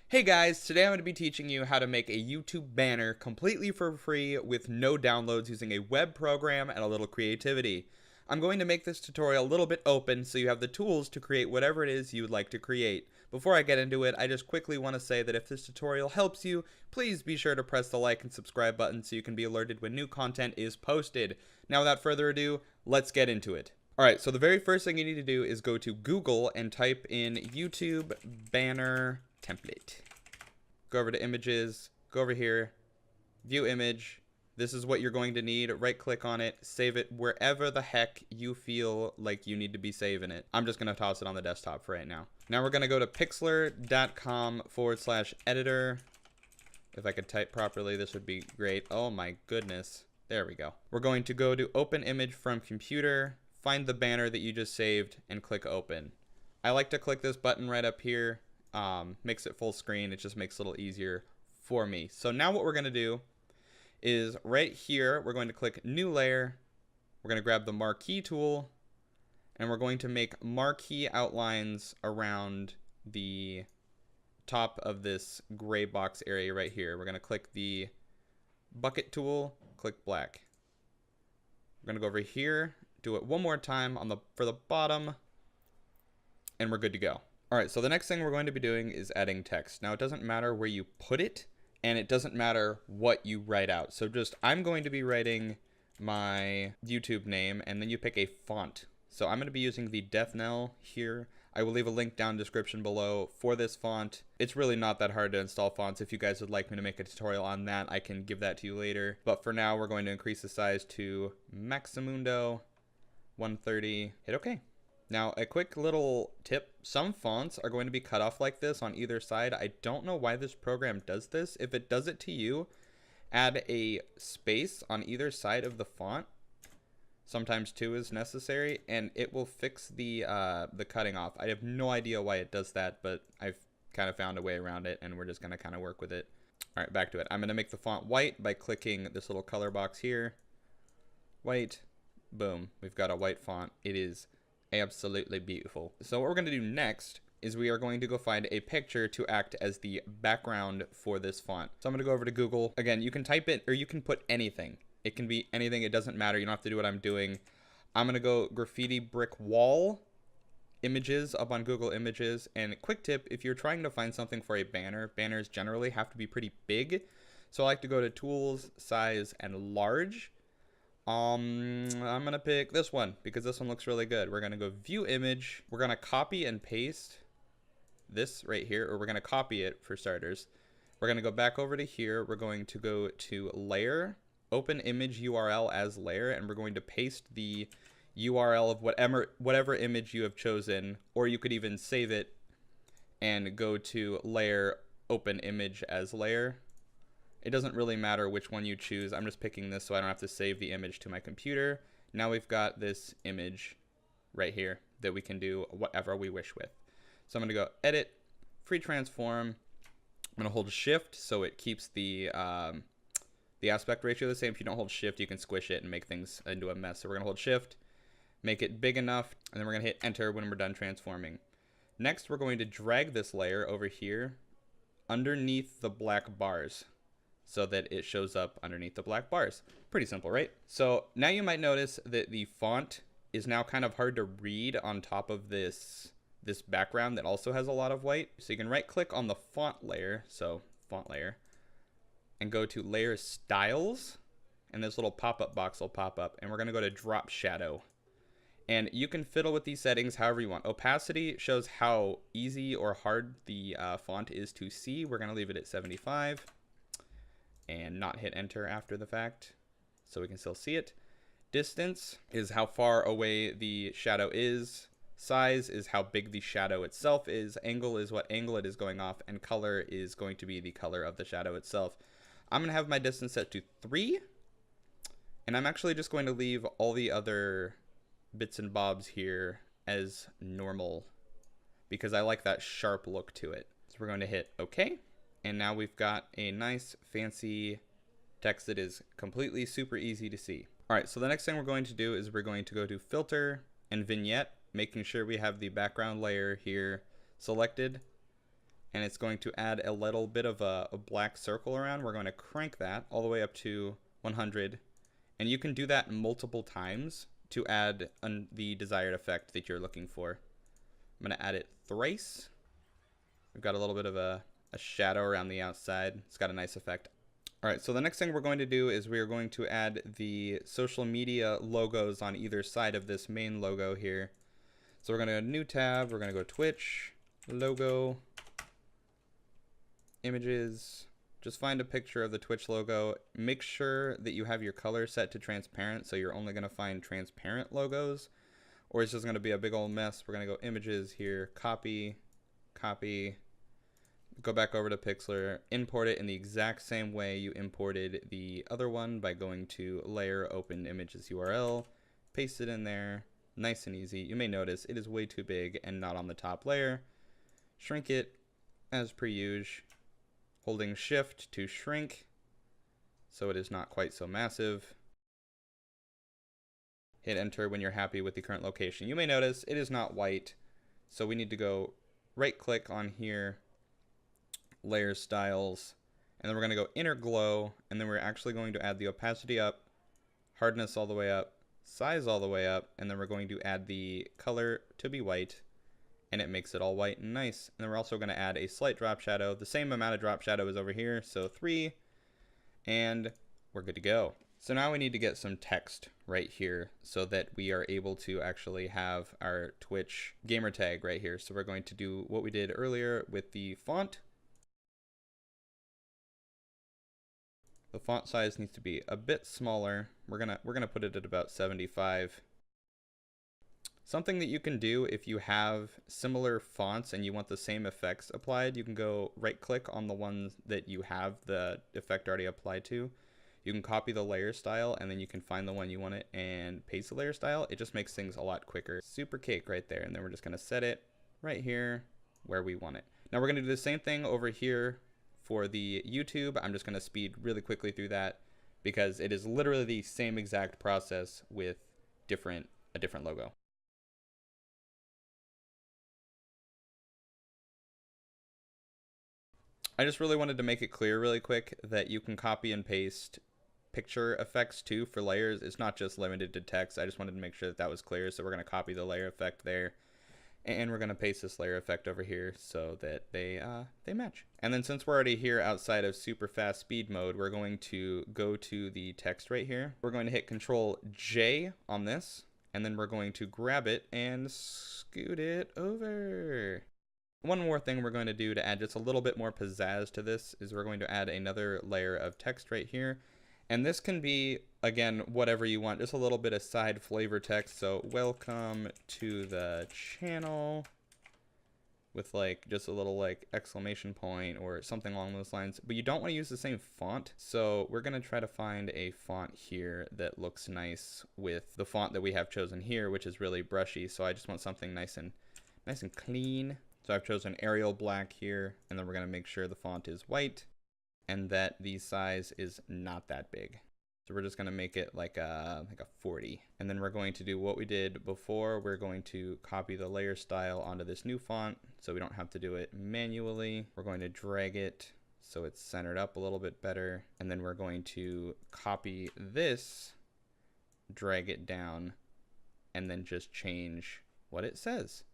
Hey guys, today I'm going to be teaching you how to make a YouTube banner completely for free with no downloads using a web program and a little creativity. I'm going to make this tutorial a little bit open so you have the tools to create whatever it is you would like to create. Before I get into it, I just quickly want to say that if this tutorial helps you, please be sure to press the like and subscribe button so you can be alerted when new content is posted. Now without further ado, let's get into it. Alright, so the very first thing you need to do is go to Google and type in YouTube banner template. Go over to images, go over here, view image. This is what you're going to need. Right click on it, save it wherever the heck you feel like you need to be saving it. I'm just going to toss it on the desktop for right now. Now we're going to go to pixlr.com/editor. If I could type properly, this would be great. Oh my goodness. There we go. We're going to go to open image from computer, find the banner that you just saved, and click open. I like to click this button right up here. Makes it full screen. It just makes it a little easier for me. So now what we're going to do is right here, we're going to click new layer. We're going to grab the marquee tool and we're going to make marquee outlines around the top of this gray box area right here. We're going to click the bucket tool, click black. We're going to go over here, do it one more time for the bottom, and we're good to go. Alright, so the next thing we're going to be doing is adding text. Now it doesn't matter where you put it, and it doesn't matter what you write out. So I'm going to be writing my YouTube name, and then you pick a font. So I'm going to be using the Knell here. I will leave a link down in the description below for this font. It's really not that hard to install fonts. If you guys would like me to make a tutorial on that, I can give that to you later. But for now, we're going to increase the size to Maximundo 130. Hit OK. Now, a quick little tip, some fonts are going to be cut off like this on either side. I don't know why this program does this. If it does it to you, add a space on either side of the font. Sometimes two is necessary, and it will fix the cutting off. I have no idea why it does that, but I've kind of found a way around it, and we're just going to kind of work with it. All right, back to it. I'm going to make the font white by clicking this little color box here. White. Boom. We've got a white font. It is absolutely beautiful. So what we're going to do next is we are going to go find a picture to act as the background for this font. So I'm going to go over to Google. Again, you can type it or you can put anything. It can be anything. It doesn't matter. You don't have to do what I'm doing. I'm going to go graffiti brick wall images up on Google Images. And quick tip, if you're trying to find something for a banner, banners generally have to be pretty big. So I like to go to tools, size, and large. I'm going to pick this one because this one looks really good. We're going to go view image. We're going to copy and paste this right here, or we're going to copy it for starters. We're going to go back over to here. We're going to go to layer, open image URL as layer, and we're going to paste the URL of whatever image you have chosen, or you could even save it and go to layer, open image as layer. It doesn't really matter which one you choose. I'm just picking this so I don't have to save the image to my computer. Now we've got this image right here that we can do whatever we wish with. So I'm going to go edit, free transform. I'm going to hold shift so it keeps the aspect ratio the same. If you don't hold shift, you can squish it and make things into a mess. So we're going to hold shift, make it big enough, and then we're going to hit enter when we're done transforming. Next, we're going to drag this layer over here underneath the black bars, so that it shows up underneath the black bars. Pretty simple, right? So now you might notice that the font is now kind of hard to read on top of this background that also has a lot of white. So you can right click on the font layer, so font layer, and go to layer styles, and this little pop-up box will pop up, and we're gonna go to drop shadow. And you can fiddle with these settings however you want. Opacity shows how easy or hard the font is to see. We're gonna leave it at 75. And not hit enter after the fact so we can still see it. Distance is how far away the shadow is. Size is how big the shadow itself is. Angle is what angle it is going off, and color is going to be the color of the shadow itself. I'm going to have my distance set to 3, and I'm actually just going to leave all the other bits and bobs here as normal because I like that sharp look to it. So we're going to hit OK. And now we've got a nice fancy text that is completely super easy to see. All right, so the next thing we're going to do is we're going to go to filter and vignette, making sure we have the background layer here selected. and it's going to add a little bit of a black circle around. We're going to crank that all the way up to 100, and you can do that multiple times to add the desired effect that you're looking for. I'm going to add it thrice. We've got a little bit of a shadow around the outside. It's got a nice effect. All right, so the next thing we're going to do is we are going to add the social media logos on either side of this main logo here. So we're going to go new tab, we're going to go Twitch, logo, images, just find a picture of the Twitch logo. Make sure that you have your color set to transparent, so you're only going to find transparent logos, or it's just going to be a big old mess. We're going to go images here, copy, copy, go back over to Pixlr, import it in the exact same way you imported the other one by going to layer, open images URL, paste it in there, nice and easy. You may notice it is way too big and not on the top layer. Shrink it as per usual, holding shift to shrink so it is not quite so massive. Hit enter when you're happy with the current location. You may notice it is not white, so we need to go right click on here, layer styles, and then we're going to go inner glow, and then we're actually going to add the opacity up, hardness all the way up, size all the way up, and then we're going to add the color to be white, and it makes it all white and nice. And then we're also going to add a slight drop shadow, the same amount of drop shadow as over here, so 3, and we're good to go. So now we need to get some text right here so that we are able to actually have our Twitch gamer tag right here. So we're going to do what we did earlier with the font. The font size needs to be a bit smaller. We're gonna put it at about 75. Something that you can do if you have similar fonts and you want the same effects applied, you can go right click on the ones that you have the effect already applied to. You can copy the layer style, and then you can find the one you want it and paste the layer style. It just makes things a lot quicker. Super cake right there. And then we're just gonna set it right here where we want it. Now we're gonna do the same thing over here for the YouTube. I'm just going to speed really quickly through that because it is literally the same exact process with a different logo. I just really wanted to make it clear really quick that you can copy and paste picture effects too for layers. It's not just limited to text. I just wanted to make sure that that was clear. So we're going to copy the layer effect there. And we're going to paste this layer effect over here so that they match. And then since we're already here outside of super fast speed mode, we're going to go to the text right here. We're going to hit Control J on this, and then we're going to grab it and scoot it over. One more thing we're going to do to add just a little bit more pizzazz to this is we're going to add another layer of text right here. And this can be, again, whatever you want, just a little bit of side flavor text. So welcome to the channel with like just a little like exclamation point or something along those lines. But you don't want to use the same font. So we're going to try to find a font here that looks nice with the font that we have chosen here, which is really brushy. So I just want something nice and clean. So I've chosen Arial Black here, and then we're going to make sure the font is white and that the size is not that big. So we're just going to make it like a 40. And then we're going to do what we did before. We're going to copy the layer style onto this new font so we don't have to do it manually. We're going to drag it so it's centered up a little bit better. And then we're going to copy this, drag it down, and then just change what it says.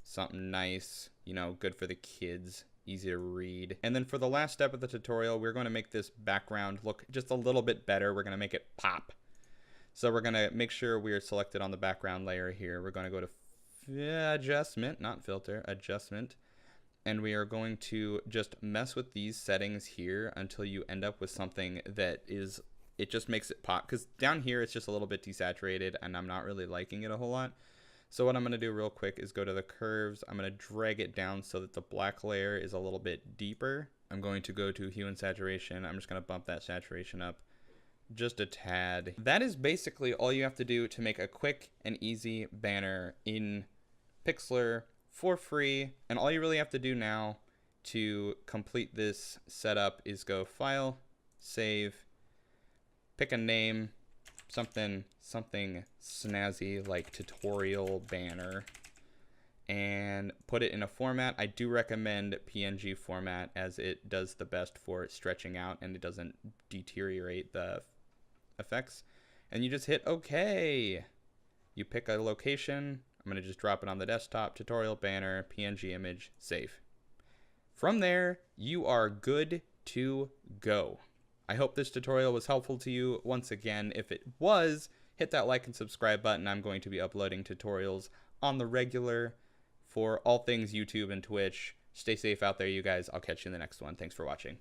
Something nice, you know, good for the kids. Easy to read. And then for the last step of the tutorial, we're going to make this background look just a little bit better. We're going to make it pop. So we're going to make sure we are selected on the background layer here. We're going to go to adjustment, not filter, adjustment. And we are going to just mess with these settings here until you end up with something that is, it just makes it pop. Because down here, it's just a little bit desaturated and I'm not really liking it a whole lot. So what I'm going to do real quick is go to the curves. I'm going to drag it down so that the black layer is a little bit deeper. I'm going to go to hue and saturation. I'm just going to bump that saturation up just a tad. That is basically all you have to do to make a quick and easy banner in Pixlr for free. And all you really have to do now to complete this setup is go File, Save, pick a name, something snazzy like tutorial banner, and put it in a format. I do recommend PNG format as it does the best for stretching out and it doesn't deteriorate the effects. And you just hit OK. You pick a location. I'm going to just drop it on the desktop, tutorial banner, PNG image, save. From there, you are good to go. I hope this tutorial was helpful to you. Once again, if it was, hit that like and subscribe button. I'm going to be uploading tutorials on the regular for all things YouTube and Twitch. Stay safe out there, you guys. I'll catch you in the next one. Thanks for watching.